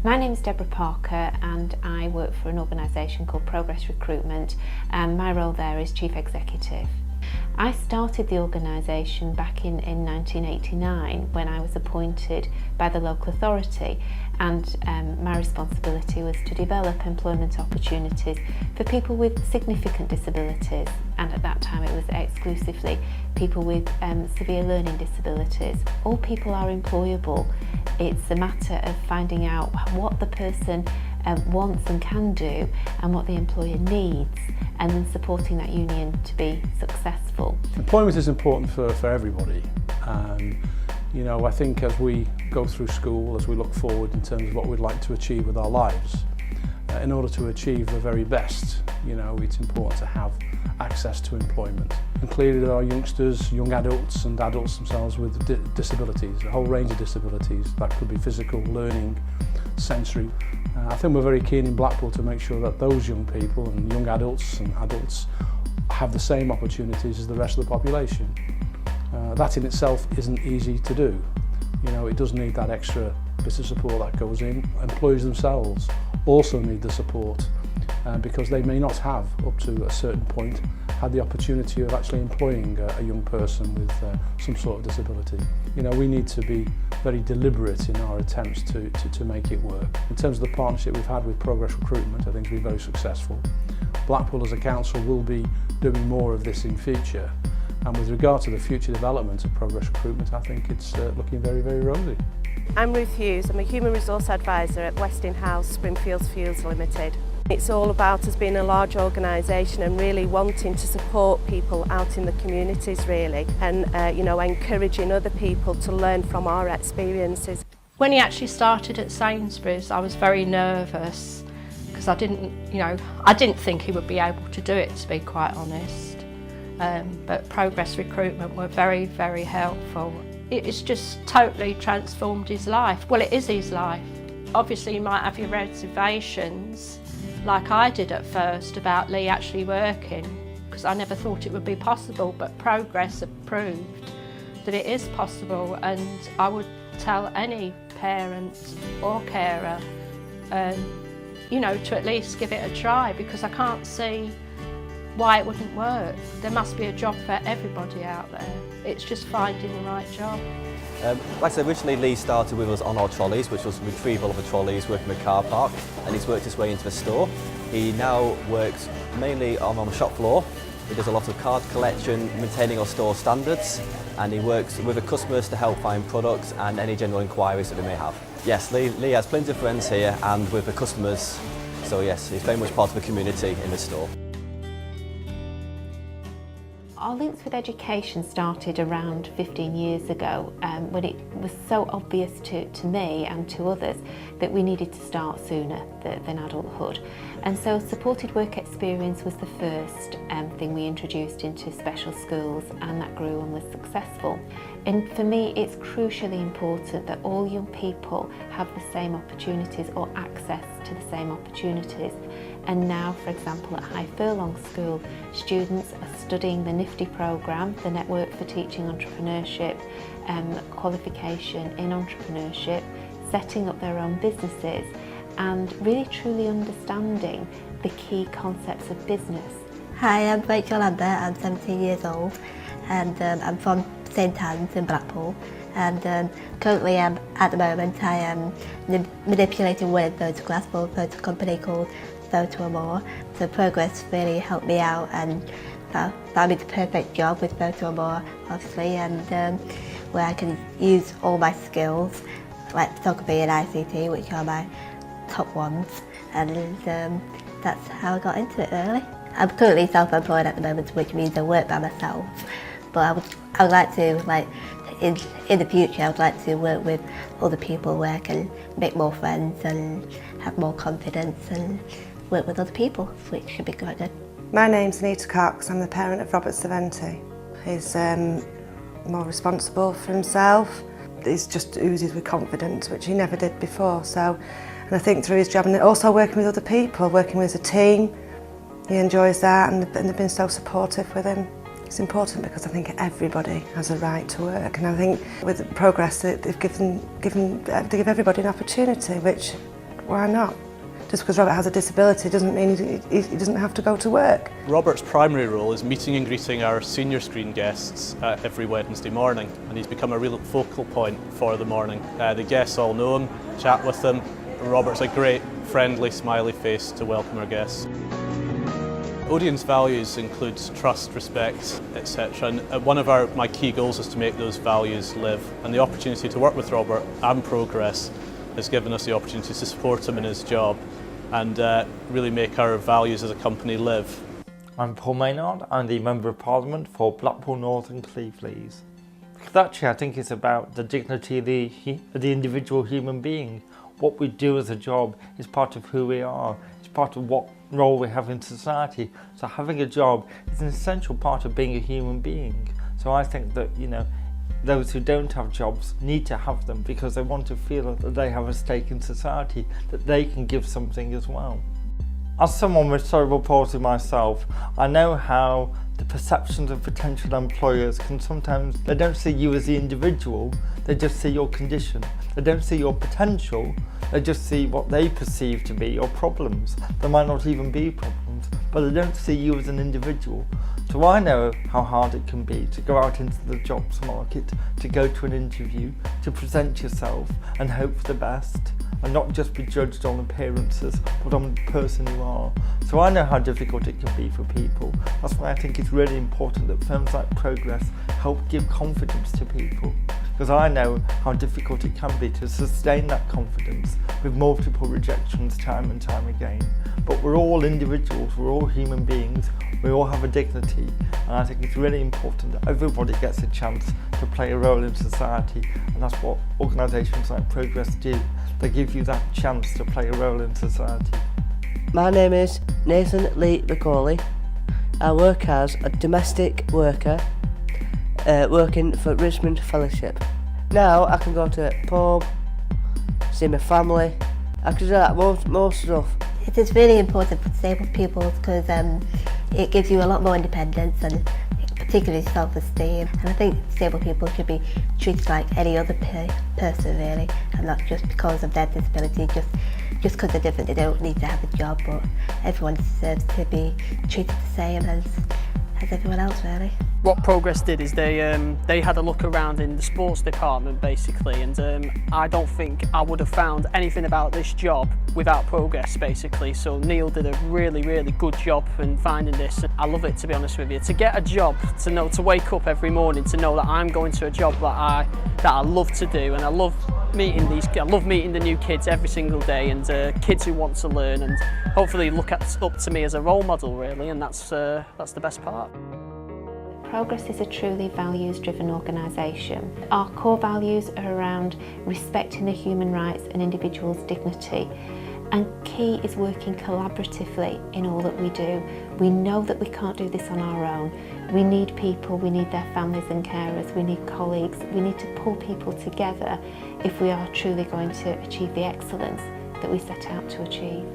My name is Deborah Parker and I work for an organisation called Progress Recruitment, and my role there is Chief Executive. I started the organisation back in 1989 when I was appointed by the local authority, and my responsibility was to develop employment opportunities for people with significant disabilities, and at that time it was exclusively people with severe learning disabilities. All people are employable. It's a matter of finding out what the person wants and can do and what the employer needs, and then supporting that union to be successful. Employment is important for everybody. You know, I think as we go through school, as we look forward in terms of what we'd like to achieve with our lives, in order to achieve the very best, you know, it's important to have access to employment. And clearly there are youngsters, young adults and adults themselves with disabilities, a whole range of disabilities. That could be physical, learning, sensory. I think we're very keen in Blackpool to make sure that those young people and young adults have the same opportunities as the rest of the population. That in itself isn't easy to do. You know, it does need that extra bit of support that goes in. Employers themselves also need the support because they may not have, up to a certain point, had the opportunity of actually employing a young person with some sort of disability. You know, we need to be very deliberate in our attempts to make it work. In terms of the partnership we've had with Progress Recruitment, I think it's been very successful. Blackpool as a council will be doing more of this in future. And with regard to the future development of Progress Recruitment, I think it's looking very, very rosy. I'm Ruth Hughes. I'm a Human Resource Advisor at Westinghouse Springfields Fuels Limited. It's all about us being a large organisation and really wanting to support people out in the communities really, and you know, encouraging other people to learn from our experiences. When he actually started at Sainsbury's, I was very nervous because I didn't think he would be able to do it, to be quite honest. But Progress Recruitment were very, very helpful. It's just totally transformed his life. Well, it is his life. Obviously you might have your reservations, like I did at first, about Lee actually working, because I never thought it would be possible, but Progress have proved that it is possible, and I would tell any parent or carer you know, to at least give it a try, because I can't see why it wouldn't work. There must be a job for everybody out there. It's just finding the right job. Like I said, originally Lee started with us on our trolleys, which was retrieval of the trolleys, working with car park, and he's worked his way into the store. He now works mainly on the shop floor. He does a lot of card collection, maintaining our store standards, and he works with the customers to help find products and any general inquiries that they may have. Yes, Lee has plenty of friends here and with the customers, so yes, he's very much part of the community in the store. Our links with education started around 15 years ago when it was so obvious to me and to others that we needed to start sooner than adulthood. And so supported work experience was the first thing we introduced into special schools, and that grew and was successful. And for me, it's crucially important that all young people have the same opportunities or access to the same opportunities. And now, for example, at High Furlong School, students are studying the NIFTY programme, the Network for Teaching Entrepreneurship, qualification in entrepreneurship, setting up their own businesses, and really truly understanding the key concepts of business. Hi, I'm Rachel Lambert. I'm 17 years old, and I'm from St Anne's in Blackpool. And currently, at the moment, I am manipulating wedding photographs for a photo company called Photo Amore. So Progress really helped me out and found me the perfect job with Photo Amore, obviously, and where I can use all my skills, like photography and ICT, which are my top ones, and that's how I got into it really. I'm currently self-employed at the moment, which means I work by myself, but I would like to, in the future, I would like to work with other people where I can make more friends and have more confidence and work with other people, which should be quite good. My name's Anita Cox. I'm the parent of Robert Saventi. He's more responsible for himself. He's just oozes with confidence, which he never did before. And I think through his job, and also working with other people, working with a team, he enjoys that, and they've been so supportive with him. It's important because I think everybody has a right to work, and I think with Progress they give everybody an opportunity, which why not? Just because Robert has a disability doesn't mean he doesn't have to go to work. Robert's primary role is meeting and greeting our senior screen guests every Wednesday morning, and he's become a real focal point for the morning. The guests all know him, chat with him. Robert's a great, friendly, smiley face to welcome our guests. Odeon's values include trust, respect, etc. And one of my key goals is to make those values live. And the opportunity to work with Robert and Progress has given us the opportunity to support him in his job and really make our values as a company live. I'm Paul Maynard. I'm the Member of Parliament for Blackpool North and Cleveland. Because actually I think it's about the dignity of the individual human being. What we do as a job is part of who we are. It's part of what role we have in society. So having a job is an essential part of being a human being. So I think that, those who don't have jobs need to have them because they want to feel that they have a stake in society, that they can give something as well. As someone with cerebral palsy myself, I know how the perceptions of potential employers can sometimes, they don't see you as the individual, they just see your condition. They don't see your potential, they just see what they perceive to be your problems. There might not even be problems, but they don't see you as an individual. So I know how hard it can be to go out into the jobs market, to go to an interview, to present yourself and hope for the best, and not just be judged on appearances, but on the person you are. So I know how difficult it can be for people. That's why I think it's really important that firms like Progress help give confidence to people. Because I know how difficult it can be to sustain that confidence with multiple rejections time and time again. But we're all individuals, we're all human beings, we all have a dignity, and I think it's really important that everybody gets a chance to play a role in society, and that's what organisations like Progress do. They give you that chance to play a role in society. My name is Nathan Lee McCauley. I work as a domestic worker working for Richmond Fellowship. Now I can go to pub, see my family, I can do that most stuff. It is really important for disabled people because it gives you a lot more independence and particularly self-esteem, and I think disabled people should be treated like any other person really, and not just because of their disability, just because they're different they don't need to have a job, but everyone deserves to be treated the same as everyone else really. What Progress did is they had a look around in the sports department basically, and I don't think I would have found anything about this job without Progress basically. So Neil did a really good job in finding this. I love it, to be honest with you. To get a job, to wake up every morning to know that I'm going to a job that I love to do, and I love meeting the new kids every single day, and kids who want to learn and hopefully look up to me as a role model really, and that's the best part. Progress is a truly values-driven organisation. Our core values are around respecting the human rights and individuals' dignity, and key is working collaboratively in all that we do. We know that we can't do this on our own. We need people, we need their families and carers, we need colleagues, we need to pull people together if we are truly going to achieve the excellence that we set out to achieve.